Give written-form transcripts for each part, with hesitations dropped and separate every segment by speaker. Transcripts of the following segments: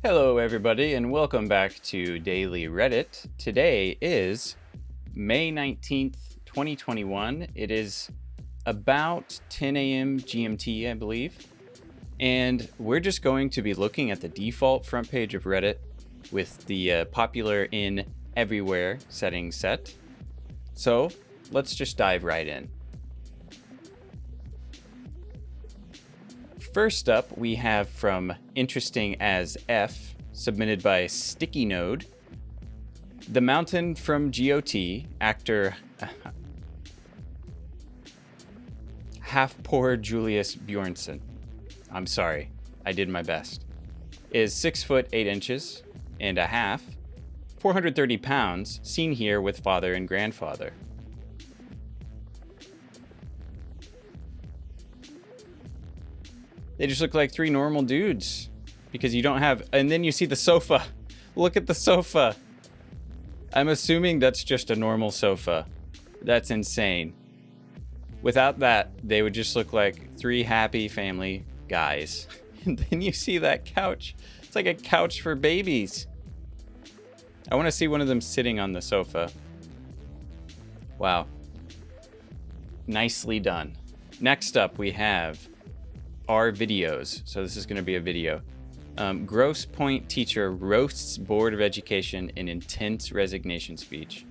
Speaker 1: Hello everybody and welcome back to Daily Reddit. Today is May 19th, 2021. It is about 10 a.m. GMT, I believe. And we're just going to be looking at the default front page of Reddit with the popular in everywhere settings set. So let's just dive right in. First up, we have from Interesting as F, submitted by Sticky Node. The Mountain from GOT, actor half-poor Julius Bjornsson. I'm sorry, I did my best. Is 6 foot 8 inches and a half, 430 pounds, seen here with father and grandfather. They just look like three normal dudes because you don't have, and then you see the sofa. Look at the sofa. I'm assuming that's just a normal sofa. That's insane. Without that, they would just look like three happy family guys. And then you see that couch. It's like a couch for babies. I want to see one of them sitting on the sofa. Wow. Nicely done. Next up, we have our videos. So this is going to be a video. Gross Point teacher roasts Board of Education in intense resignation speech.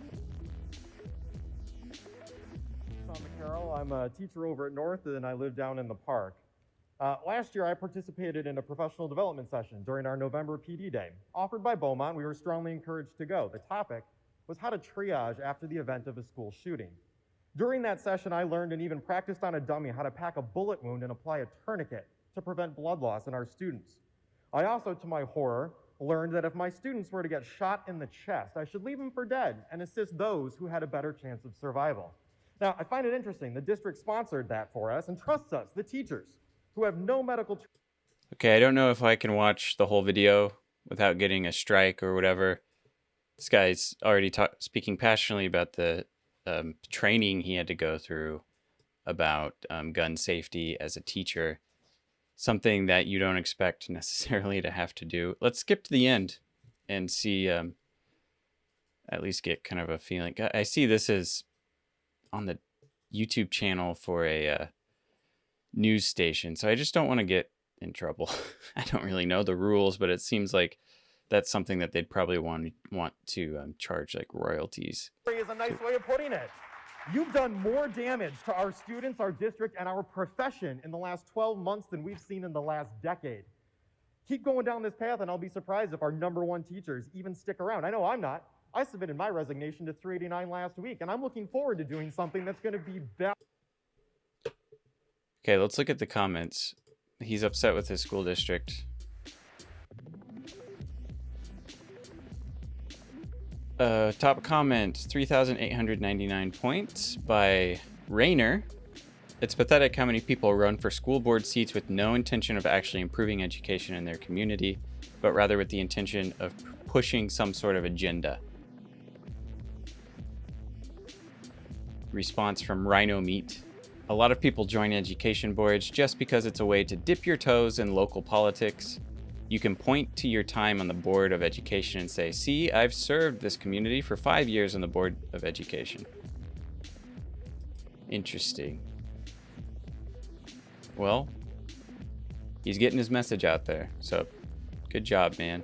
Speaker 2: I'm a teacher over at North and I live down in the park. Last year I participated in a professional development session during our November PD day. Offered by Beaumont, we were strongly encouraged to go. The topic was how to triage after the event of a school shooting. During that session, I learned and even practiced on a dummy how to pack a bullet wound and apply a tourniquet to prevent blood loss in our students. I also, to my horror, learned that if my students were to get shot in the chest, I should leave them for dead and assist those who had a better chance of survival. Now, I find it interesting. The district sponsored that for us and trusts us, the teachers, who have no medical...
Speaker 1: Okay, I don't know if I can watch the whole video without getting a strike or whatever. This guy's already speaking passionately about the training he had to go through about gun safety as a teacher. Something that you don't expect necessarily to have to do. Let's skip to the end and see, at least get kind of a feeling. I see this is on the YouTube channel for a news station, so I just don't want to get in trouble. I don't really know the rules, but it seems like that's something that they'd probably want to charge like royalties.
Speaker 2: Is a nice way of putting it. You've done more damage to our students, our district, and our profession in the last 12 months than we've seen in the last decade. Keep going down this path and I'll be surprised if our #1 teachers even stick around. I know I'm not. I submitted my resignation to 389 last week, and I'm looking forward to doing something that's going to be better.
Speaker 1: Okay, let's look at the comments. He's upset with his school district. Top comment, 3,899 points by Rainer. It's pathetic how many people run for school board seats with no intention of actually improving education in their community, but rather with the intention of pushing some sort of agenda. Response from Rhino Meat. A lot of people join education boards just because it's a way to dip your toes in local politics. You can point to your time on the Board of Education and say, see, I've served this community for 5 years on the Board of Education. Interesting. Well, he's getting his message out there, so good job, man.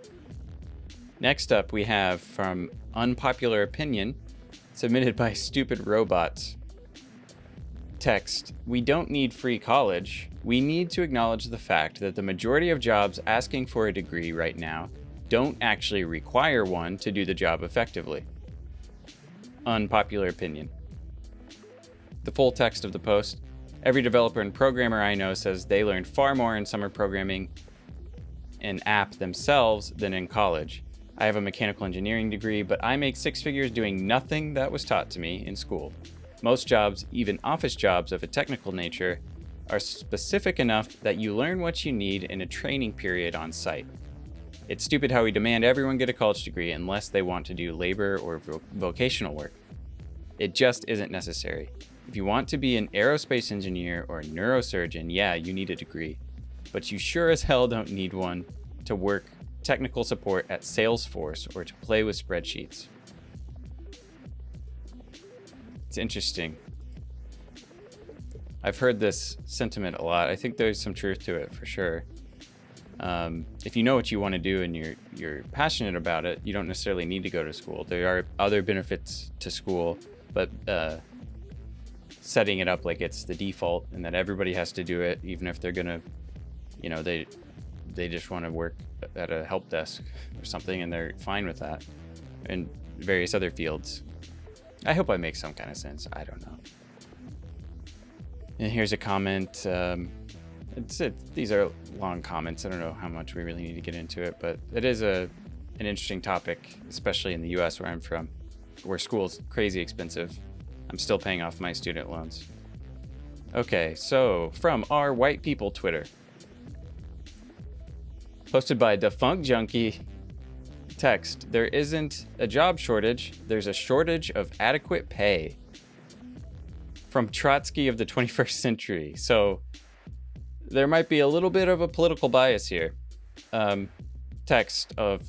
Speaker 1: Next up, we have from Unpopular Opinion, submitted by Stupid Robots. Text, we don't need free college. We need to acknowledge the fact that the majority of jobs asking for a degree right now don't actually require one to do the job effectively. Unpopular opinion. The full text of the post. Every developer and programmer I know says they learned far more in summer programming an app themselves than in college. I have a mechanical engineering degree, but I make 6 figures doing nothing that was taught to me in school. Most jobs, even office jobs of a technical nature, are specific enough that you learn what you need in a training period on site. It's stupid how we demand everyone get a college degree unless they want to do labor or vocational work. It just isn't necessary. If you want to be an aerospace engineer or a neurosurgeon, yeah, you need a degree. But you sure as hell don't need one to work technical support at Salesforce or to play with spreadsheets. It's interesting. I've heard this sentiment a lot. I think there's some truth to it for sure. If you know what you want to do and you're passionate about it, you don't necessarily need to go to school. There are other benefits to school, but setting it up like it's the default and that everybody has to do it, even if they're gonna, they just want to work at a help desk or something and they're fine with that, and various other fields. I hope I make some kind of sense. I don't know. And here's a comment. These are long comments. I don't know how much we really need to get into it, but it is an interesting topic, especially in the US where I'm from, where school's crazy expensive. I'm still paying off my student loans. Okay, so from our white people Twitter, posted by Defunct Junkie, text, there isn't a job shortage, there's a shortage of adequate pay. From Trotsky of the 21st century. So there might be a little bit of a political bias here. Text of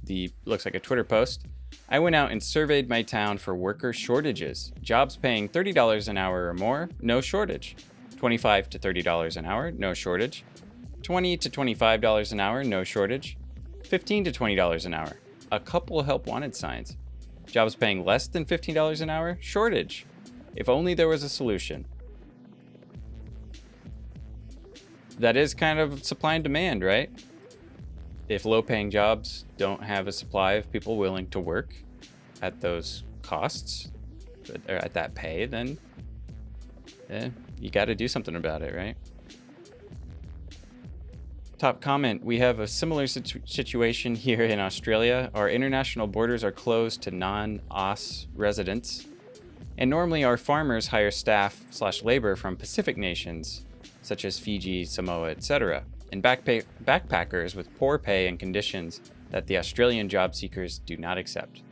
Speaker 1: looks like a Twitter post. I went out and surveyed my town for worker shortages. Jobs paying $30 an hour or more, no shortage. $25 to $30 an hour, no shortage. $20 to $25 an hour, no shortage. $15 to $20 an hour. A couple help wanted signs. Jobs paying less than $15 an hour, shortage. If only there was a solution. That is kind of supply and demand, right? If low-paying jobs don't have a supply of people willing to work at those costs, or at that pay, then you got to do something about it, right? Top comment, we have a similar situation here in Australia. Our international borders are closed to non-AUS residents, and normally our farmers hire staff/labor from Pacific nations, such as Fiji, Samoa, etc., and backpackers with poor pay and conditions that the Australian job seekers do not accept.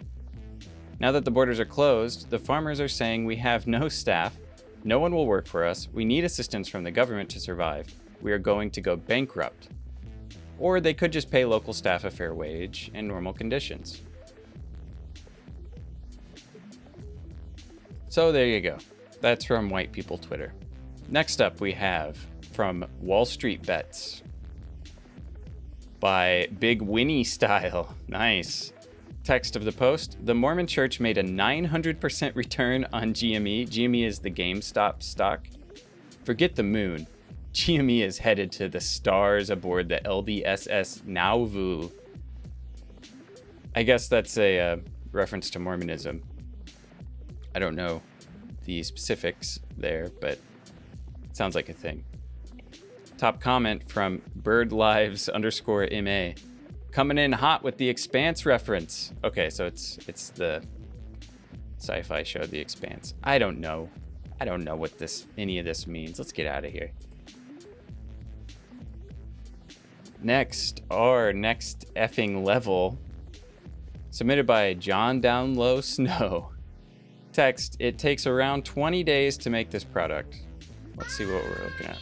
Speaker 1: Now that the borders are closed, the farmers are saying we have no staff, no one will work for us, we need assistance from the government to survive, we are going to go bankrupt. Or they could just pay local staff a fair wage and normal conditions. So there you go. That's from White People Twitter. Next up we have from Wall Street Bets by Big Winnie Style. Nice. Text of the post, the Mormon Church made a 900% return on GME. GME is the GameStop stock. Forget the moon. GME is headed to the stars aboard the LDSS Nauvoo. I guess that's a reference to Mormonism. I don't know the specifics there, but it sounds like a thing. Top comment from birdlives_MA. Coming in hot with the Expanse reference. Okay, so it's the sci-fi show The Expanse. I don't know what any of this means. Let's get out of here. Our next effing level, submitted by John Down Low Snow. Text, it takes around 20 days to make this product. Let's see what we're looking at.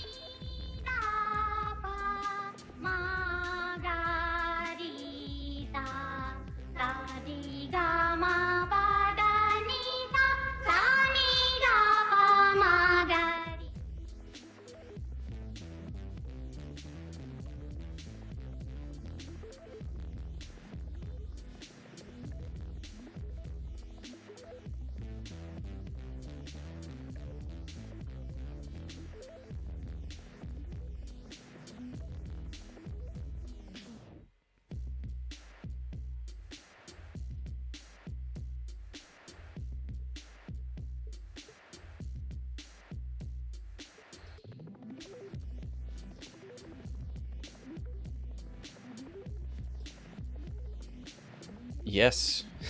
Speaker 1: Yes. I'm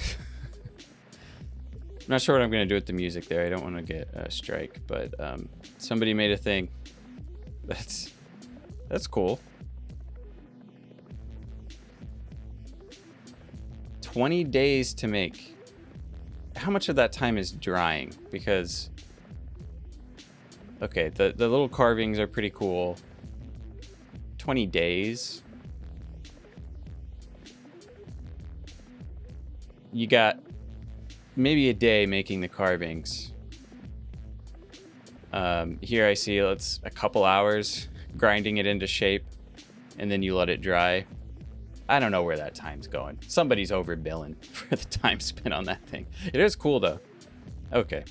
Speaker 1: not sure what I'm going to do with the music there. I don't want to get a strike, but somebody made a thing. That's cool. 20 days to make. How much of that time is drying? Because, okay, the little carvings are pretty cool. 20 days? you got maybe a day making the carvings. Here I see it's a couple hours grinding it into shape, and then you let it dry. I don't know where that time's going. Somebody's overbilling for the time spent on that thing. It is cool though. Okay.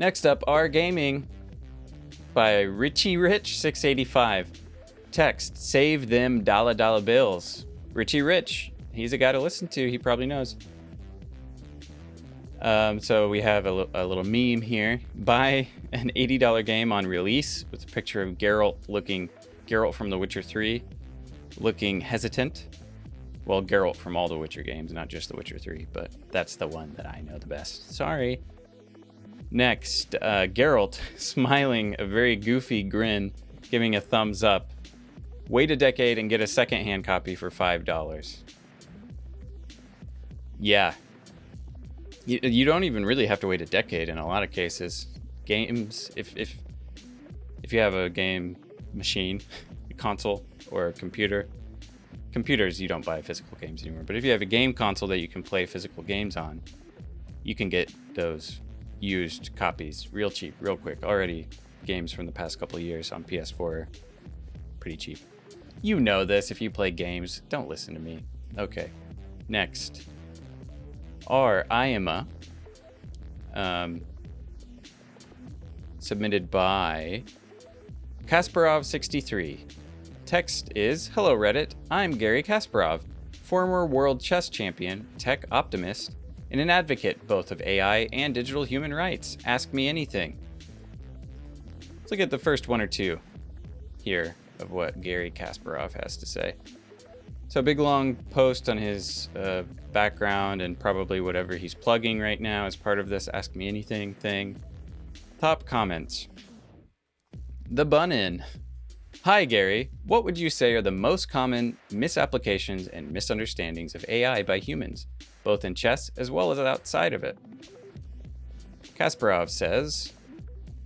Speaker 1: Next up, Our Gaming by Richie Rich 685. Text, save them dollar bills. Richie Rich, he's a guy to listen to. He probably knows. So we have a little meme here. Buy an $80 game on release with a picture of Geralt from The Witcher 3 looking hesitant. Well, Geralt from all the Witcher games, not just The Witcher 3, but that's the one that I know the best. Sorry. Next, Geralt smiling a very goofy grin, giving a thumbs up. Wait a decade and get a secondhand copy for $5. Yeah. You don't even really have to wait a decade in a lot of cases. Games, if you have a game machine, a console, or a computer. Computers, you don't buy physical games anymore. But if you have a game console that you can play physical games on, you can get those used copies real cheap, real quick. Already games from the past couple of years on PS4 pretty cheap. You know this if you play games. Don't listen to me. Okay. Next. Iama. Submitted by Kasparov 63. Text is, hello Reddit, I'm Gary Kasparov, former world chess champion, tech optimist, and an advocate both of AI and digital human rights. Ask me anything. Let's look at the first one or two here of what Gary Kasparov has to say. So a big long post on his background and probably whatever he's plugging right now as part of this Ask Me Anything thing. Top comments. The Bun-In. Hi Gary, what would you say are the most common misapplications and misunderstandings of AI by humans, both in chess as well as outside of it? Kasparov says,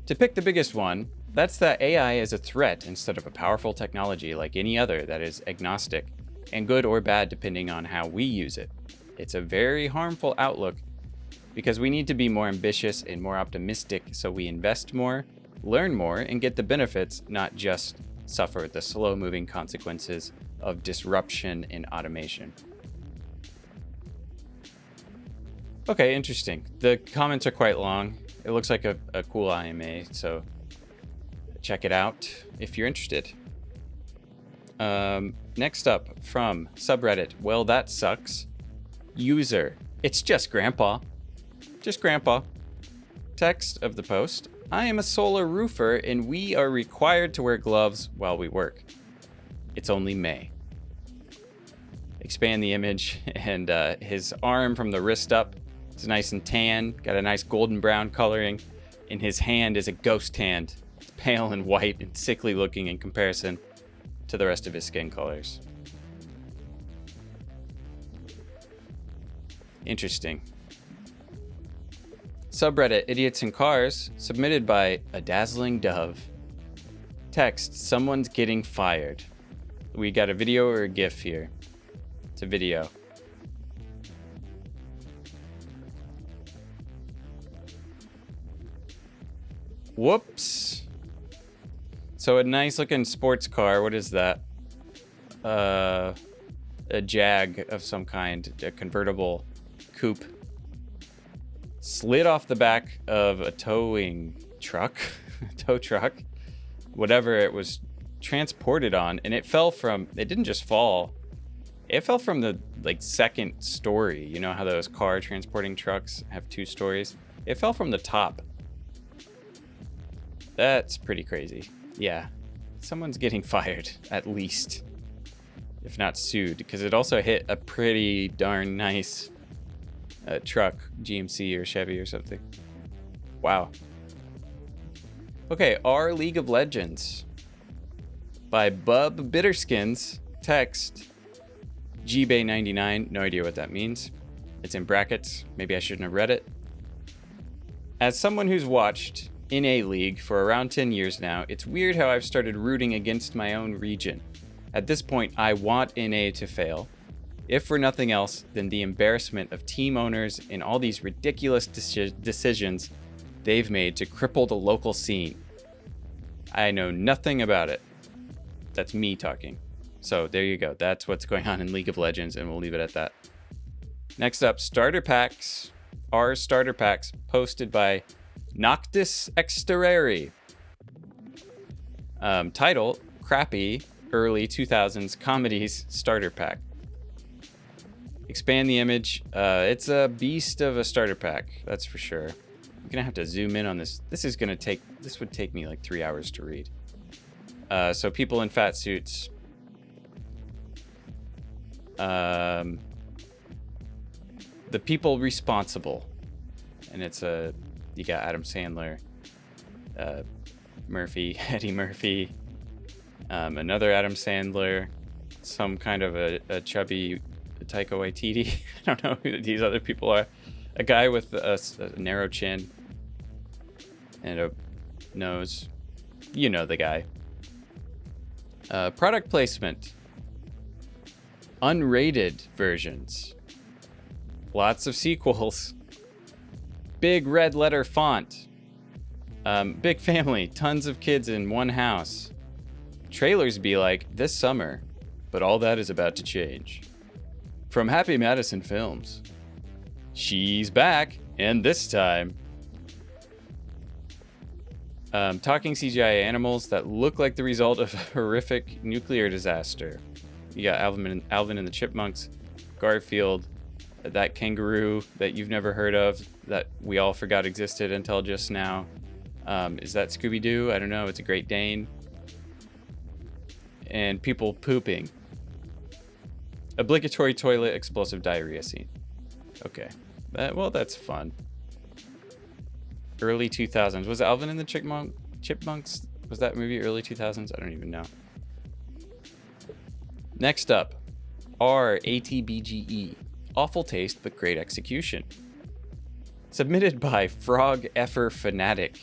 Speaker 1: to pick the biggest one, that's that AI is a threat instead of a powerful technology like any other that is agnostic and good or bad depending on how we use it. It's a very harmful outlook because we need to be more ambitious and more optimistic so we invest more, learn more, and get the benefits, not just suffer the slow-moving consequences of disruption and automation. Okay, interesting. The comments are quite long. It looks like a cool IMA, so check it out if you're interested. Next up from subreddit, well that sucks. User, it's just grandpa. Just grandpa. Text of the post, I am a solar roofer and we are required to wear gloves while we work. It's only May. Expand the image and his arm from the wrist up is nice and tan, got a nice golden brown coloring, and his hand is a ghost hand. It's pale and white and sickly looking in comparison to the rest of his skin colors. Interesting. Subreddit Idiots in Cars, submitted by A Dazzling Dove. Text, someone's getting fired. We got a video or a GIF here. It's a video. Whoops. So a nice looking sports car. What is that? A Jag of some kind, a convertible coupe. Slid off the back of a towing truck, tow truck, whatever it was transported on, and it didn't just fall, it fell from the second story. You know how those car transporting trucks have two stories? It fell from the top. That's pretty crazy. Yeah, someone's getting fired, at least, if not sued, because it also hit a pretty darn nice truck, GMC or Chevy or something. Wow. Okay, Our League of Legends by Bub Bitterskins. Text, GBay99, no idea what that means. It's in brackets, maybe I shouldn't have read it. As someone who's watched in A-League for around 10 years now, it's weird how I've started rooting against my own region. At this point, I want NA to fail, if for nothing else than the embarrassment of team owners and all these ridiculous decisions they've made to cripple the local scene. I know nothing about it. That's me talking. So there you go. That's what's going on in League of Legends, and we'll leave it at that. Next up, starter packs. Our starter packs posted by Noctis Exterrari. Title, crappy early 2000s comedies starter pack. Expand the image. It's a beast of a starter pack, that's for sure. I'm gonna have to zoom in on this. This would take me like 3 hours to read. So people in fat suits. The people responsible. And it's you got Adam Sandler, Murphy, Eddie Murphy, another Adam Sandler, some kind of a chubby Taika Waititi. I don't know who these other people are. A guy with a narrow chin and a nose. You know the guy. Product placement. Unrated versions. Lots of sequels. Big red letter font. Big family. Tons of kids in one house. Trailers be like, this summer. But all that is about to change. From Happy Madison Films. She's back. And this time. Talking CGI animals that look like the result of a horrific nuclear disaster. You got Alvin and the Chipmunks, Garfield, that kangaroo that you've never heard of that we all forgot existed until just now. Is that Scooby-Doo? I don't know. It's a Great Dane. And people pooping. Obligatory toilet explosive diarrhea scene. Okay. Well, that's fun. Early 2000s. Was Alvin and the Chipmunks? Was that movie early 2000s? I don't even know. Next up, RATBGE. Awful taste, but great execution. Submitted by Frog Effer Fanatic.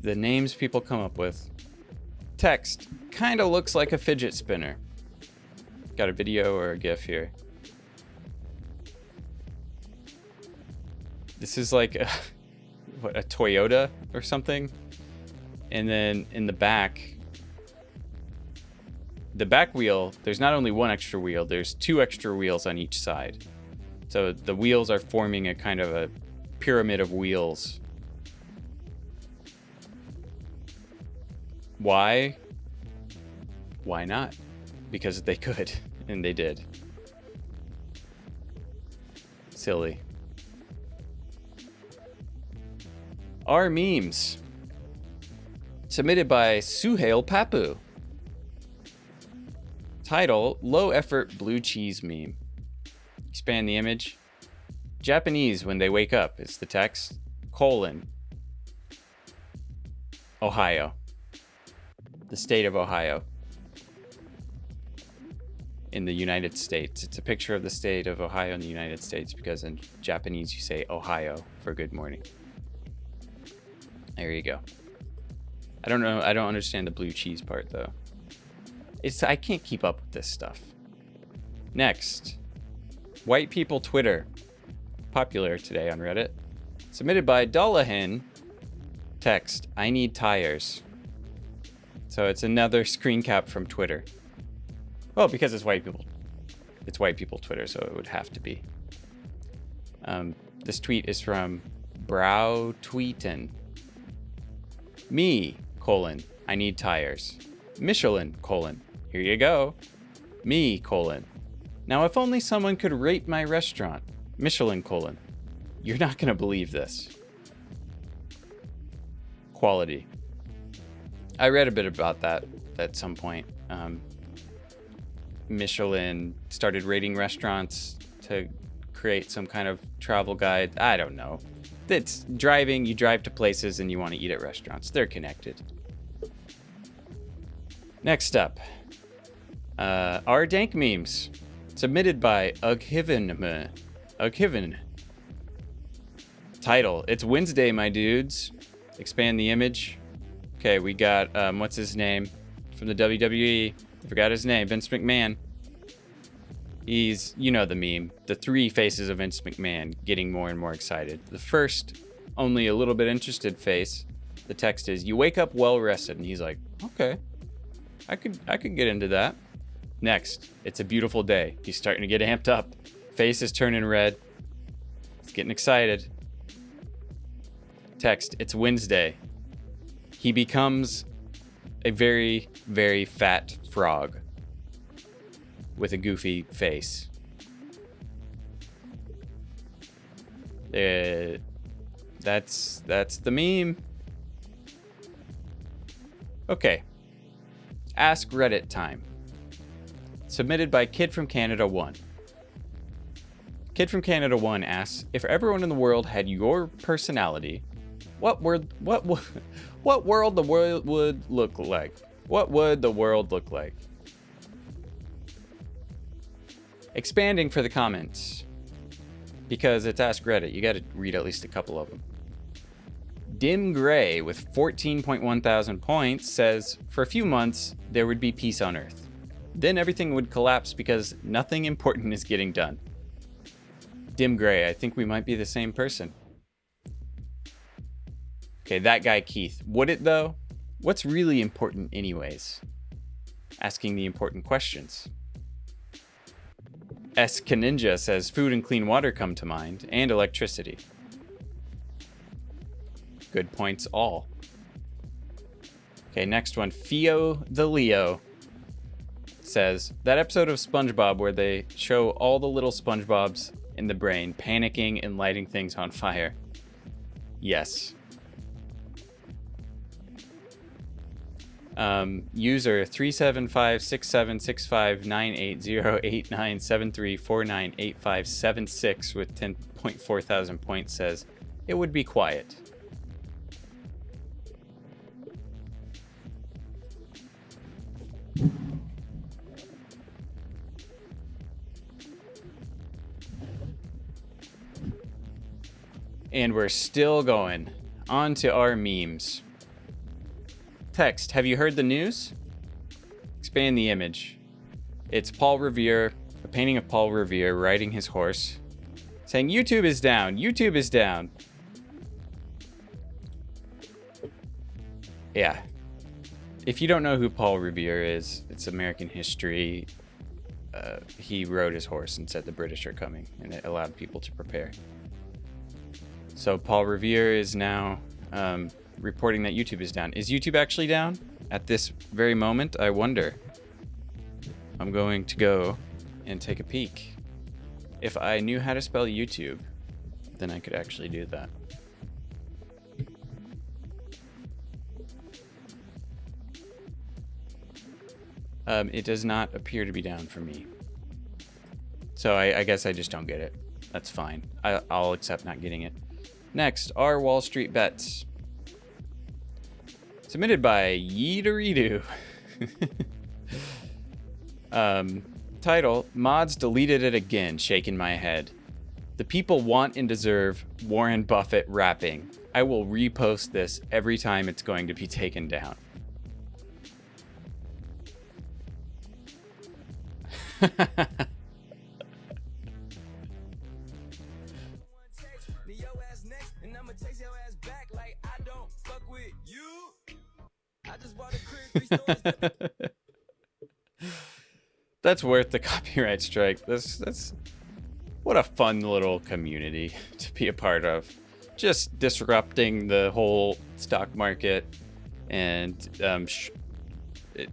Speaker 1: The names people come up with. Text. Kinda looks like a fidget spinner. Got a video or a GIF here. This is like a Toyota or something. And then in the back wheel, there's not only one extra wheel, there's two extra wheels on each side. So the wheels are forming a kind of a pyramid of wheels. Why? Why not? Because they could, and they did. Silly. Our memes. Submitted by Suhail Papu. Title, low effort blue cheese meme. Expand the image. Japanese when they wake up is the text. : Ohio. The state of Ohio. In the United States. It's a picture of the state of Ohio in the United States because in Japanese you say Ohio for good morning. There you go. I don't know. I don't understand the blue cheese part though. I can't keep up with this stuff. Next, white people Twitter, popular today on Reddit. Submitted by Dollahin. Text: I need tires. So it's another screen cap from Twitter. Well, because it's white people. It's white people Twitter, so it would have to be. This tweet is from Brow Tweeten. Me, : I need tires. Michelin, : here you go. Me, : now if only someone could rate my restaurant. Michelin, : you're not gonna believe this. Quality. I read a bit about that at some point. Michelin started rating restaurants to create some kind of travel guide. I don't know. It's driving. You drive to places and you want to eat at restaurants. They're connected. Next up, our dank memes, submitted by Ughiven. Title, it's Wednesday, my dudes. Expand the image. Okay, we got, what's his name? From the WWE. I forgot his name. Vince McMahon. He's, you know the meme. The 3 faces of Vince McMahon getting more and more excited. The first, only a little bit interested face. The text is, you wake up well rested. And he's like, okay, I could get into that. Next, it's a beautiful day. He's starting to get amped up. Face is turning red. He's getting excited. Text, it's Wednesday. He becomes a very, very fat frog with a goofy face. That's the meme. Okay. Ask Reddit time. Submitted by Kid from Canada 1. Kid from Canada 1 asks, if everyone in the world had your personality, what world the world would look like? What would the world look like? Expanding for the comments, because it's Ask Reddit. You got to read at least a couple of them. Dim Gray with 14.1 thousand points says, for a few months, there would be peace on Earth. Then everything would collapse because nothing important is getting done. Dim Gray, I think we might be the same person. Okay, that guy Keith. Would it though? What's really important anyways? Asking the important questions. S. Ninja says food and clean water come to mind, and electricity. Good points all. Okay, next one. Fio the Leo says, that episode of SpongeBob where they show all the little SpongeBobs in the brain panicking and lighting things on fire. Yes. User 3756765980897349856 with 10.4 thousand points says, it would be quiet. And we're still going on to our memes. Text, have you heard the news? Expand the image. It's Paul Revere, a painting of Paul Revere riding his horse, saying, YouTube is down, YouTube is down. Yeah. If you don't know who Paul Revere is, it's American history. He rode his horse and said the British are coming, and it allowed people to prepare. So Paul Revere is now reporting that YouTube is down. Is YouTube actually down at this very moment? I wonder. I'm going to go and take a peek. If I knew how to spell YouTube, then I could actually do that. It does not appear to be down for me. So I guess I just don't get it. That's fine. I'll accept not getting it. Next, our Wall Street bets. Submitted by Yeetereedo. Title, mods deleted it again, shaking my head. The people want and deserve Warren Buffett rapping. I will repost this every time it's going to be taken down. That's worth the copyright strike. That's what a fun little community to be a part of. Just disrupting the whole stock market, and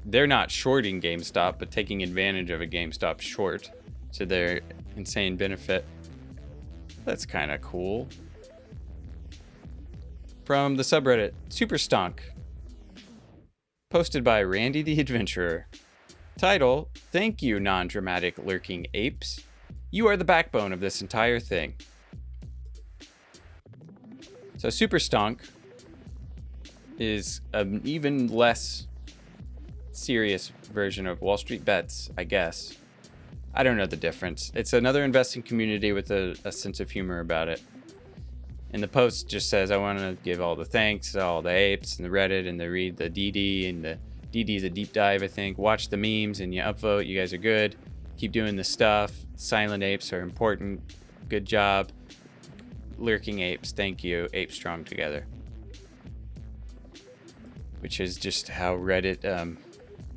Speaker 1: they're not shorting GameStop, but taking advantage of a GameStop short to their insane benefit. That's kind of cool. From the subreddit Superstonk, posted by Randy the Adventurer. Title, thank you, non-dramatic lurking apes. You are the backbone of this entire thing. So Superstonk is an even less serious version of Wall Street Bets, I guess. I don't know the difference. It's another investing community with a sense of humor about it. And the post just says, I want to give all the thanks to all the apes and the Reddit and the read the DD, and the DD is a deep dive, I think. Watch the memes and you upvote. You guys are good. Keep doing this stuff. Silent apes are important. Good job. Lurking apes, thank you. Ape strong together. Which is just how Reddit,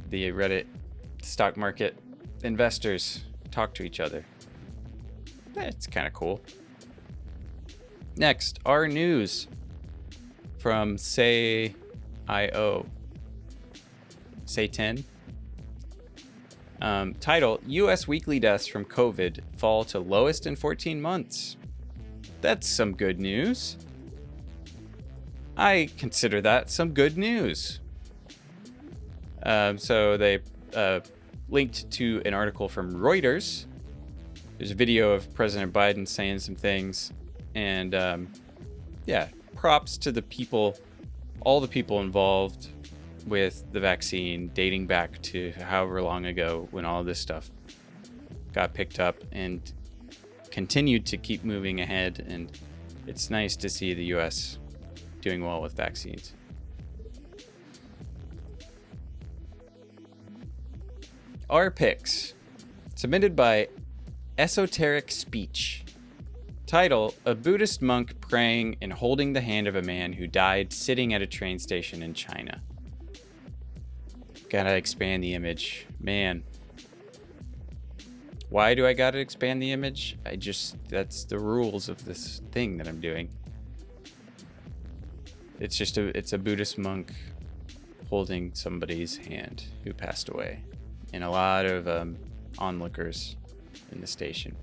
Speaker 1: the Reddit stock market investors talk to each other. It's kind of cool. Next, our news from Sayio. Say 10. Title, U.S. weekly deaths from COVID fall to lowest in 14 months. That's some good news. I consider that some good news. So they linked to an article from Reuters. There's a video of President Biden saying some things. And yeah, props to the people, all the people involved with the vaccine, dating back to however long ago when all this stuff got picked up and continued to keep moving ahead. And it's nice to see the US doing well with vaccines. Our picks, submitted by EsotericSpeech. Title, a Buddhist monk praying and holding the hand of a man who died sitting at a train station in China. Gotta expand the image. Man. Why do I gotta expand the image? That's the rules of this thing that I'm doing. It's a Buddhist monk holding somebody's hand who passed away. And a lot of onlookers in the station.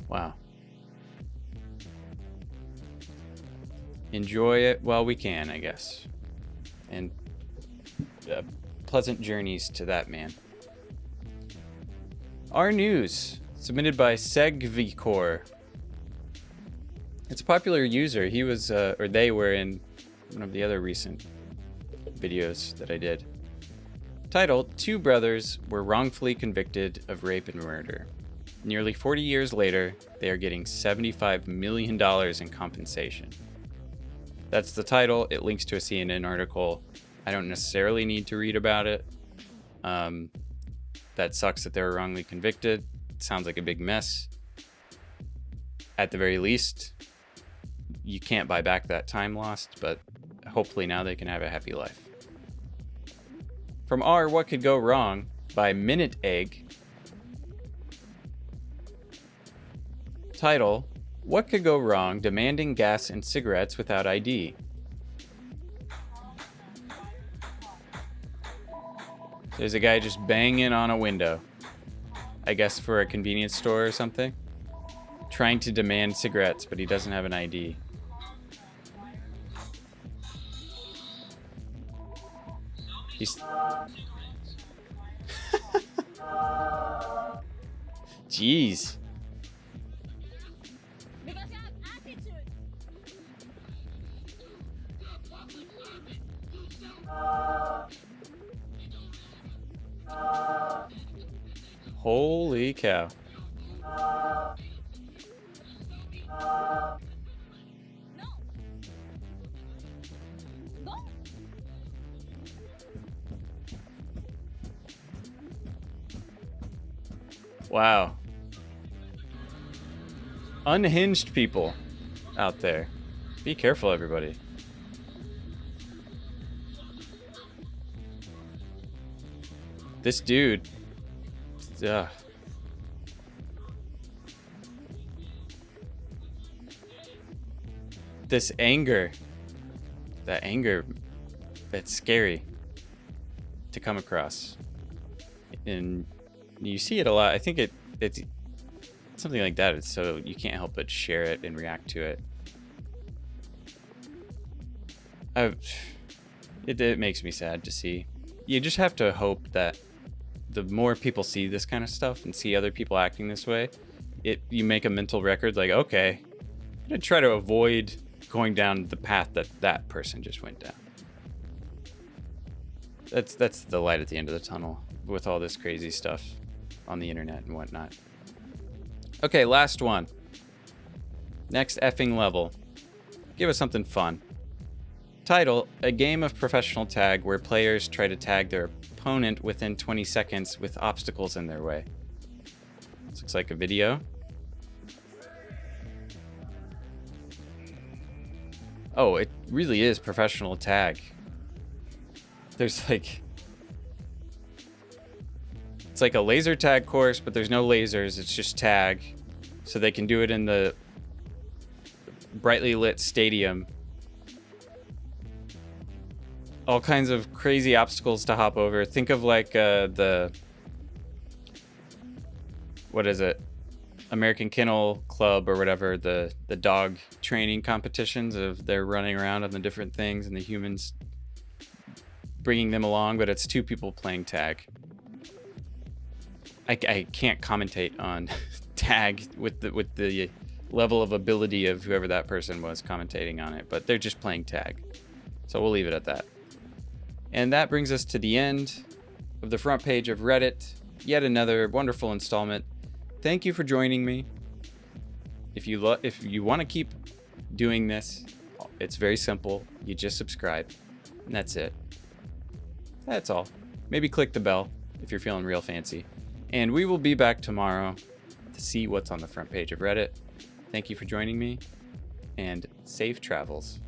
Speaker 1: Wow. Enjoy it while we can, I guess. And pleasant journeys to that man. Our news, submitted by Segvikor. It's a popular user. He was, or they were in one of the other recent videos that I did. Titled, Two brothers were wrongfully convicted of rape and murder. Nearly 40 years later, they are getting $75 million in compensation. That's the title. It links to a CNN article. I don't necessarily need to read about it. That sucks that they were wrongly convicted. It sounds like a big mess. At the very least, you can't buy back that time lost, but hopefully now they can have a happy life. From our What Could Go Wrong by Minute Egg. Title, What Could Go Wrong Demanding Gas and Cigarettes Without ID? There's a guy just banging on a window. I guess for a convenience store or something. Trying to demand cigarettes, but he doesn't have an ID. He's... Jeez. Holy cow. Wow. Unhinged people out there. Be careful, everybody. This dude. This anger. That anger. That's scary to come across. And you see it a lot. I think it's something like that. It's so you can't help but share it and react to it. It makes me sad to see. You just have to hope that the more people see this kind of stuff and see other people acting this way, you make a mental record like, okay, I'm gonna try to avoid going down the path that person just went down. That's the light at the end of the tunnel with all this crazy stuff on the internet and whatnot. Okay, last one. Next effing level. Give us something fun. Title, a game of professional tag where players try to tag their opponent within 20 seconds with obstacles in their way. This looks like a video. Oh, it really is professional tag. There's like... It's like a laser tag course, but there's no lasers, it's just tag. So they can do it in the brightly lit stadium. All kinds of crazy obstacles to hop over. Think of like the... What is it? American Kennel Club or whatever, the dog training competitions of they're running around on the different things and the humans bringing them along, but it's two people playing tag. I can't commentate on tag with the level of ability of whoever that person was commentating on it, but they're just playing tag. So we'll leave it at that. And that brings us to the end of the front page of Reddit. Yet another wonderful installment. Thank you for joining me. If you want to keep doing this, it's very simple. You just subscribe, and that's it. That's all. Maybe click the bell if you're feeling real fancy. And we will be back tomorrow to see what's on the front page of Reddit. Thank you for joining me, and safe travels.